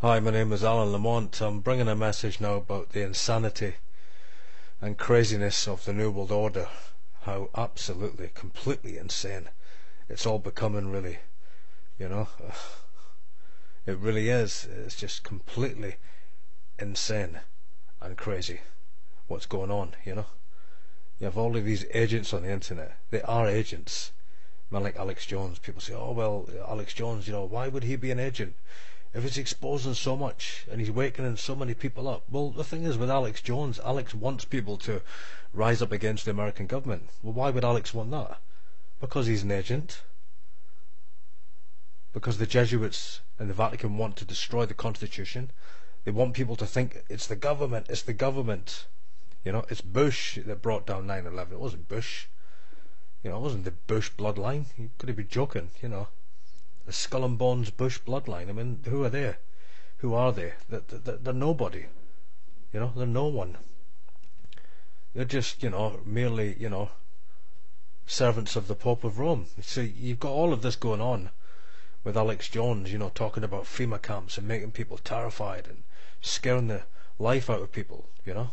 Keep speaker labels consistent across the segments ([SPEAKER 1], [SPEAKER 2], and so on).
[SPEAKER 1] Hi, my name is Alan Lamont. I'm bringing a message now about the insanity and craziness of the New World Order. How absolutely, completely insane it's all becoming, really. You know, it really is. It's just completely insane and crazy what's going on, you know. You have all of these agents on the internet. They are agents. Man like Alex Jones, people say, oh well, Alex Jones, you know, why would he be an agent if he's exposing so much and he's waking so many people up? Well, the thing is with Alex Jones, Alex wants people to rise up against the American government. Well, why would Alex want that? Because he's an agent. Because the Jesuits and the Vatican want to destroy the Constitution. They want people to think it's the government, it's the government. You know, it's Bush that brought down 9/11. It wasn't Bush. You know, it wasn't the Bush bloodline. You could be joking, you know. The Skull and Bones Bush bloodline. I mean, who are they? Who are they? They're nobody. You know, they're no one. They're just, you know, merely, you know, servants of the Pope of Rome. So you've got all of this going on with Alex Jones, you know, talking about FEMA camps and making people terrified and scaring the life out of people, you know,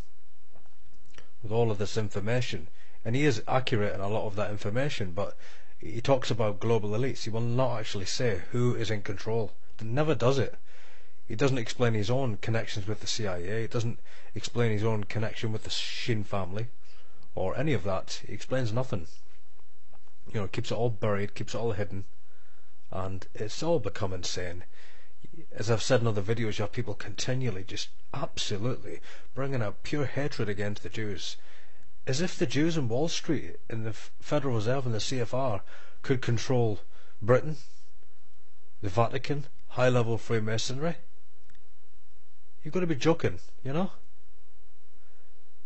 [SPEAKER 1] with all of this information. And he is accurate in a lot of that information, but he talks about global elites. He will not actually say who is in control. He never does it. He doesn't explain his own connections with the CIA. He doesn't explain his own connection with the Shin family or any of that. He explains nothing. You know, keeps it all buried, keeps it all hidden, and it's all become insane. As I've said in other videos, you have people continually just absolutely bringing out pure hatred against the Jews, as if the Jews in Wall Street, in the Federal Reserve and the CFR could control Britain, the Vatican, high-level Freemasonry. You've got to be joking, you know?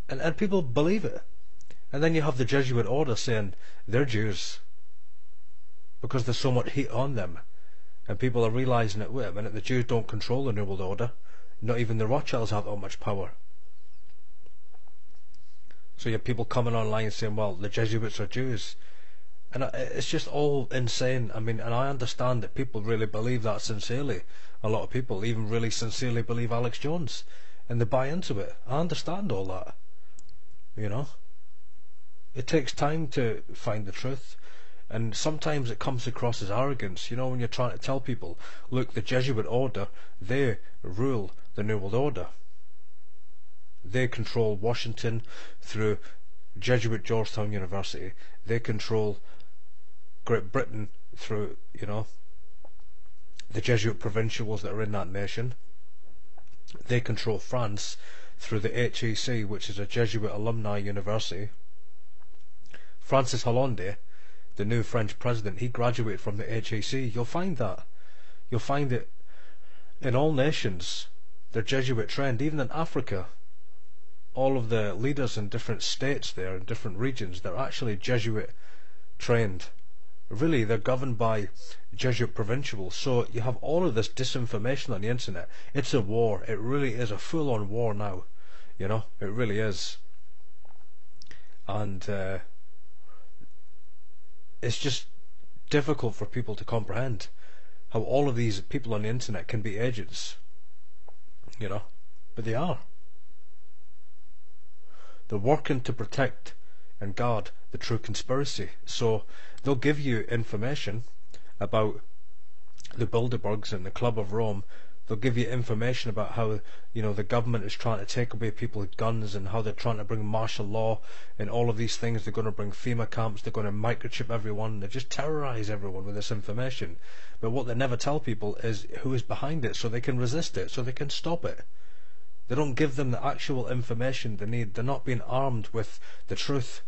[SPEAKER 1] And people believe it. And then you have the Jesuit order saying they're Jews because there's so much heat on them. And people are realising that, wait a minute, the Jews don't control the New World Order. Not even the Rothschilds have that much power. So you have people coming online saying, well, the Jesuits are Jews. And it's just all insane. I mean, and I understand that people really believe that sincerely. A lot of people even really sincerely believe Alex Jones. And they buy into it. I understand all that. You know? It takes time to find the truth. And sometimes it comes across as arrogance. You know, when you're trying to tell people, look, the Jesuit order, they rule the New World Order. They control Washington through Jesuit Georgetown University. They control Great Britain through, you know, the Jesuit provincials that are in that nation. They control France through the HEC, which is a Jesuit alumni university. Francis Hollande, the new French president, he graduated from the HEC. You'll find that. You'll find it in all nations. They're Jesuit trained, even in Africa. All of the leaders in different states there, in different regions, they're actually Jesuit trained. Really, they're governed by Jesuit provincials. So you have all of this disinformation on the internet. It's a war. It really is a full-on war now. You know, it really is. And it's just difficult for people to comprehend how all of these people on the internet can be agents. You know, but they are. They're working to protect and guard the true conspiracy. So they'll give you information about the Bilderbergs and the Club of Rome. They'll give you information about how, you know, the government is trying to take away people's guns and how they're trying to bring martial law and all of these things. They're going to bring FEMA camps. They're going to microchip everyone. They just terrorize everyone with this information. But what they never tell people is who is behind it, so they can resist it, so they can stop it. They don't give them the actual information they need. They're not being armed with the truth.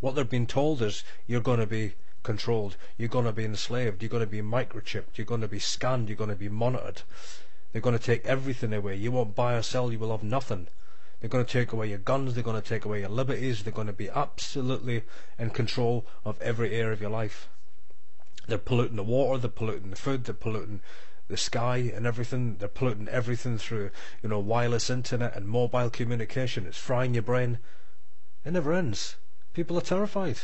[SPEAKER 1] What they're being told is you're going to be controlled, you're going to be enslaved, you're going to be microchipped, you're going to be scanned, you're going to be monitored. They're going to take everything away. You won't buy or sell, you will have nothing. They're going to take away your guns, they're going to take away your liberties, they're going to be absolutely in control of every area of your life. They're polluting the water, they're polluting the food, they're polluting the sky and everything. They're polluting everything through, you know, wireless internet and mobile communication. It's frying your brain. It never ends. People are terrified.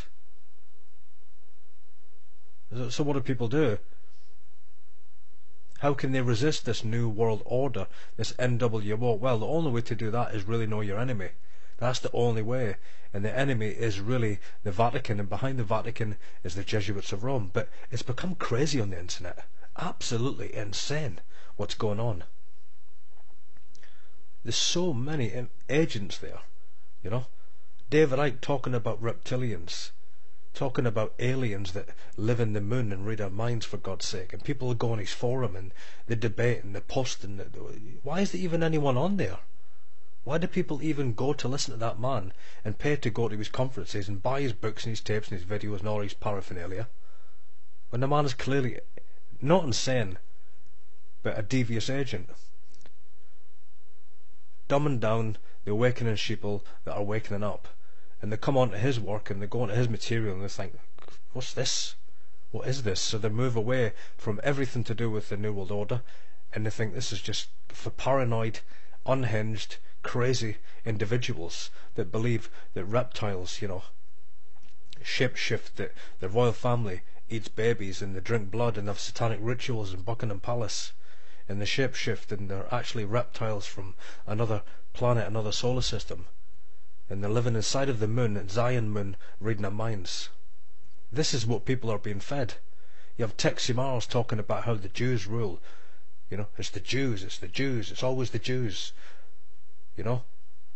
[SPEAKER 1] So what do people do? How can they resist this new world order, this NWO? Well, the only way to do that is really know your enemy. That's the only way. And the enemy is really the Vatican, and behind the Vatican is the Jesuits of Rome. But it's become crazy on the internet. Absolutely insane what's going on. There's so many agents there, you know. David Icke talking about reptilians, talking about aliens that live in the moon and read our minds, for God's sake. And people go on his forum and they debate and they post. And why is there even anyone on there? Why do people even go to listen to that man and pay to go to his conferences and buy his books and his tapes and his videos and all his paraphernalia, when the man is clearly not insane, but a devious agent? Dumbing down the awakening sheeple that are wakening up. And they come onto his work and they go onto his material and they think, what's this? What is this? So they move away from everything to do with the New World Order, and they think this is just for paranoid, unhinged, crazy individuals that believe that reptiles, you know, shapeshift, that the royal family eats babies and they drink blood and have satanic rituals in Buckingham Palace, and they shapeshift and they're actually reptiles from another planet, another solar system, and they're living inside of the moon, at Zion moon, reading our minds. This is what people are being fed. You have Tex Mars talking about how the Jews rule. You know, it's the Jews, it's the Jews, it's always the Jews. You know,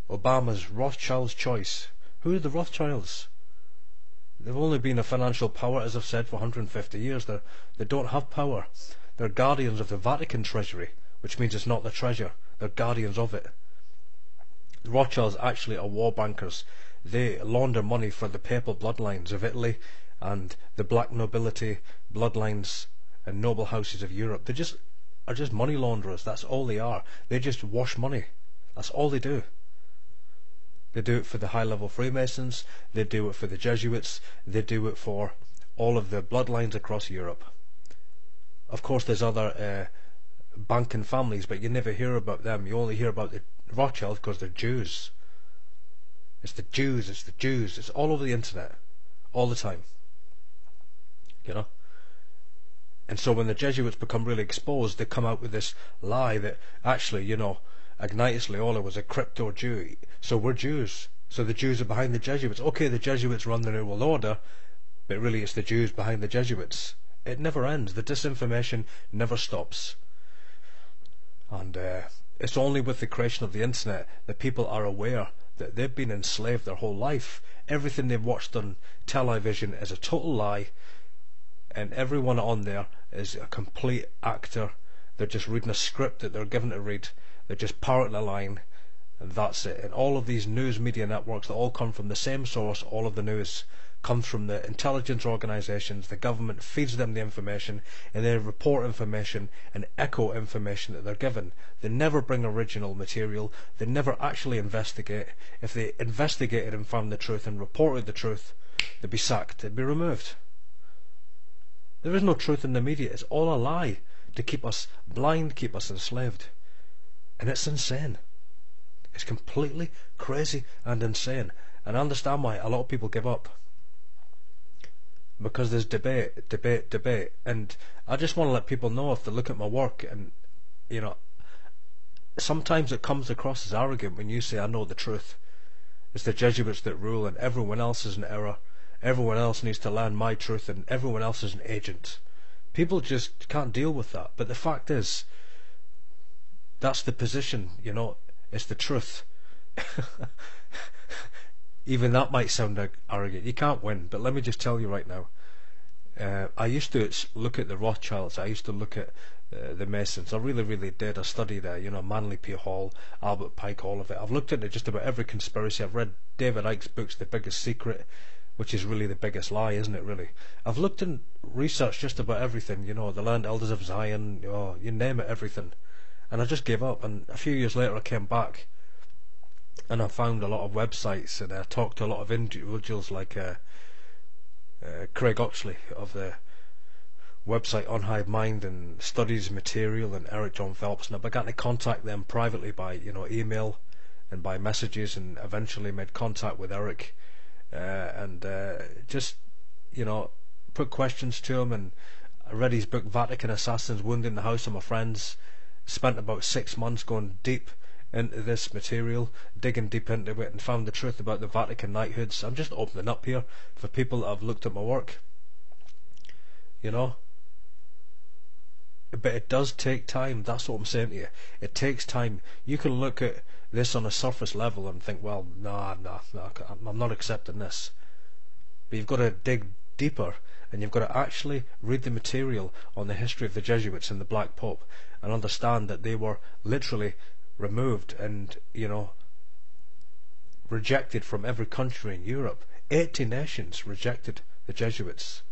[SPEAKER 1] Obama's Rothschild's choice. Who are the Rothschilds? They've only been a financial power, as I've said, for 150 years. They don't have power. They're guardians of the Vatican treasury, which means it's not the treasure. They're guardians of it. The Rothschilds actually are war bankers. They launder money for the papal bloodlines of Italy and the black nobility bloodlines and noble houses of Europe. They are just money launderers. That's all they are. They just wash money. That's all they do. They do it for the high-level Freemasons. They do it for the Jesuits. They do it for all of the bloodlines across Europe. Of course, there's other banking families, but you never hear about them. You only hear about the Rothschilds because they're Jews. It's the Jews, it's the Jews. It's all over the internet, all the time. You know? And so when the Jesuits become really exposed, they come out with this lie that actually, you know, Ignatius Loyola was a crypto Jew, so we're Jews. So the Jews are behind the Jesuits. Okay, the Jesuits run the New World Order, but really it's the Jews behind the Jesuits. It never ends. The disinformation never stops. And it's only with the creation of the internet that people are aware that they've been enslaved their whole life. Everything they've watched on television is a total lie, and everyone on there is a complete actor. They're just reading a script that they're given to read. They're just parroting a line, and that's it. And all of these news media networks that all come from the same source, all of the news comes from the intelligence organisations. The government feeds them the information, and they report information and echo information that they're given. They never bring original material. They never actually investigate. If they investigated and found the truth and reported the truth, they'd be sacked. They'd be removed. There is no truth in the media. It's all a lie to keep us blind, keep us enslaved. And it's insane. It's completely crazy and insane. And I understand why a lot of people give up. Because there's debate. And I just want to let people know, if they look at my work, and, you know, sometimes it comes across as arrogant when you say, I know the truth. It's the Jesuits that rule and everyone else is in error. Everyone else needs to learn my truth and everyone else is an agent. People just can't deal with that. But the fact is, that's the position, you know, it's the truth. Even that might sound arrogant. You can't win, but let me just tell you right now. I used to look at the Rothschilds. I used to look at the Masons. I really, really did. I studied, you know, Manly P. Hall, Albert Pike, all of it. I've looked into just about every conspiracy. I've read David Icke's books, The Biggest Secret, which is really the biggest lie, isn't it, really? I've looked and researched just about everything, you know, the Land Elders of Zion, you name it, everything. And I just gave up, and a few years later I came back and I found a lot of websites, and I talked to a lot of individuals like Craig Oxley of the website On Hive Mind and Studies Material, and Eric John Phelps, and I began to contact them privately by, you know, email and by messages, and eventually made contact with Eric and just, you know, put questions to him, and I read his book Vatican Assassins Wounding the House of My Friends. Spent about 6 months going deep into this material, digging deep into it, and found the truth about the Vatican knighthoods. I'm just opening up here for people that have looked at my work, you know. But it does take time. That's what I'm saying to you. It takes time. You can look at this on a surface level and think, well, nah, I'm not accepting this. But you've got to dig deeper, and you've got to actually read the material on the history of the Jesuits and the Black Pope, and understand that they were literally removed and, you know, rejected from every country in Europe. 80 nations rejected the Jesuits.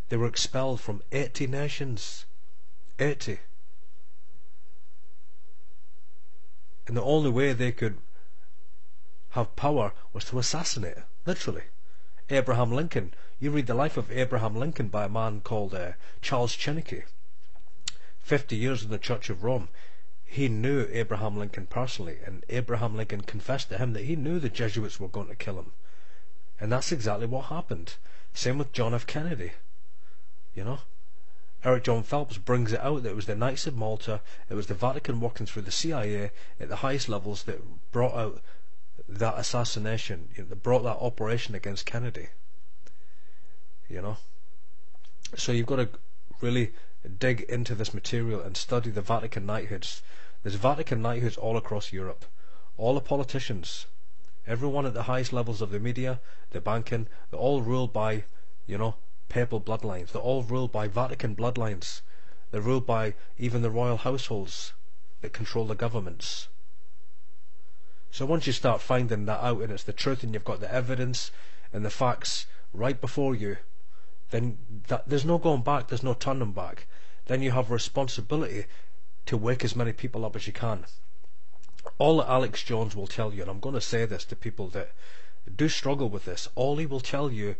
[SPEAKER 1] They were expelled from 80 nations. 80. And the only way they could have power was to assassinate, literally. Abraham Lincoln. You read the life of Abraham Lincoln by a man called Charles Chinnicky. 50 years in the Church of Rome. He knew Abraham Lincoln personally, and Abraham Lincoln confessed to him that he knew the Jesuits were going to kill him. And that's exactly what happened. Same with John F. Kennedy. You know? Eric John Phelps brings it out that it was the Knights of Malta, it was the Vatican working through the CIA at the highest levels that brought out that assassination, that brought that operation against Kennedy. You know? So you've got to really dig into this material and study the Vatican knighthoods. There's Vatican knighthoods all across Europe. All the politicians, everyone at the highest levels of the media, the banking, they're all ruled by, you know, papal bloodlines. They're all ruled by Vatican bloodlines. They're ruled by even the royal households that control the governments. So once you start finding that out, and it's the truth, and you've got the evidence and the facts right before you, then there's no going back, there's no turning back. Then you have a responsibility to wake as many people up as you can. All that Alex Jones will tell you, and I'm going to say this to people that do struggle with this, all he will tell you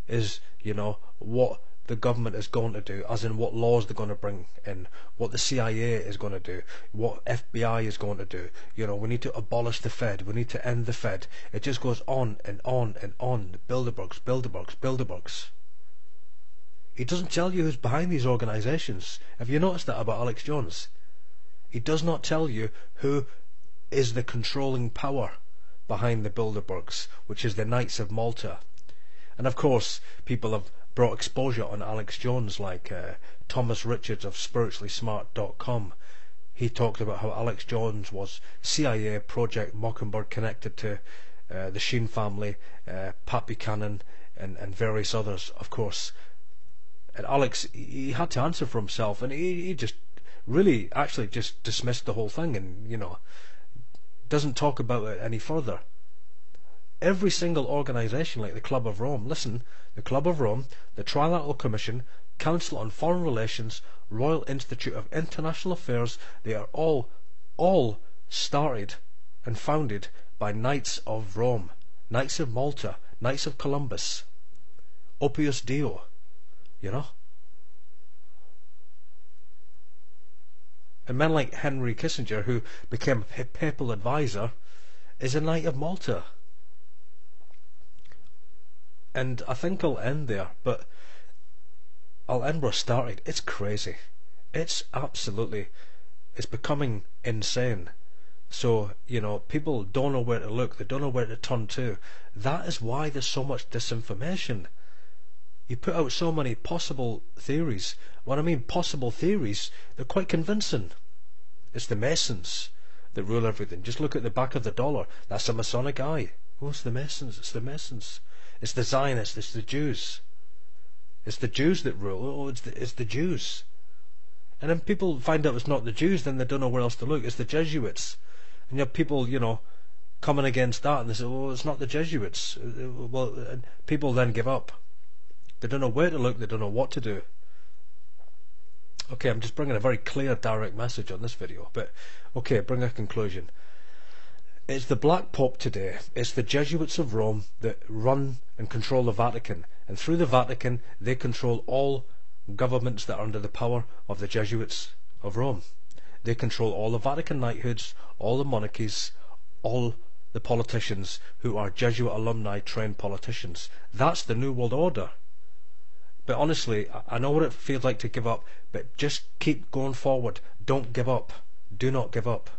[SPEAKER 1] is, you know, what the government is going to do, as in what laws they're going to bring in, what the CIA is going to do, what FBI is going to do. You know, we need to abolish the Fed, we need to end the Fed. It just goes on and on and on. Bilderbergs, Bilderbergs, Bilderbergs. He doesn't tell you who's behind these organisations. Have you noticed that about Alex Jones? He does not tell you who is the controlling power behind the Bilderbergs, which is the Knights of Malta. And of course, people have brought exposure on Alex Jones, like Thomas Richards of SpirituallySmart.com. He talked about how Alex Jones was CIA Project Mockingbird connected to the Sheen family, Pat Buchanan, and various others, of course. And Alex, he had to answer for himself, and he just really actually just dismissed the whole thing, and, you know, doesn't talk about it any further. Every single organisation, like the Club of Rome, listen, the Club of Rome, the Trilateral Commission, Council on Foreign Relations, Royal Institute of International Affairs, they are all started and founded by Knights of Rome, Knights of Malta, Knights of Columbus, Opus Deo, you know. And men like Henry Kissinger, who became a papal advisor, is a Knight of Malta. And I think I'll end there, but I'll end where I started. It's crazy. It's absolutely, it's becoming insane. So, you know, people don't know where to look, they don't know where to turn to. That is why there's so much disinformation. You put out so many possible theories. When I mean possible theories, they're quite convincing. It's the Masons that rule everything. Just look at the back of the dollar. That's a Masonic eye. Oh, it's the Masons. It's the Masons. It's the Zionists. It's the Jews. It's the Jews that rule. Oh, it's the Jews. And then people find out it's not the Jews, then they don't know where else to look. It's the Jesuits. And you have people, you know, coming against that, and they say, oh, it's not the Jesuits. Well, people then give up. They don't know where to look, they don't know what to do. Okay, I'm just bringing a very clear, direct message on this video, but okay, bring a conclusion. It's the Black Pope today, it's the Jesuits of Rome that run and control the Vatican, and through the Vatican they control all governments that are under the power of the Jesuits of Rome. They control all the Vatican knighthoods, all the monarchies, all the politicians who are Jesuit alumni trained politicians. That's the New World Order. But honestly, I know what it feels like to give up, but just keep going forward. Don't give up. Do not give up.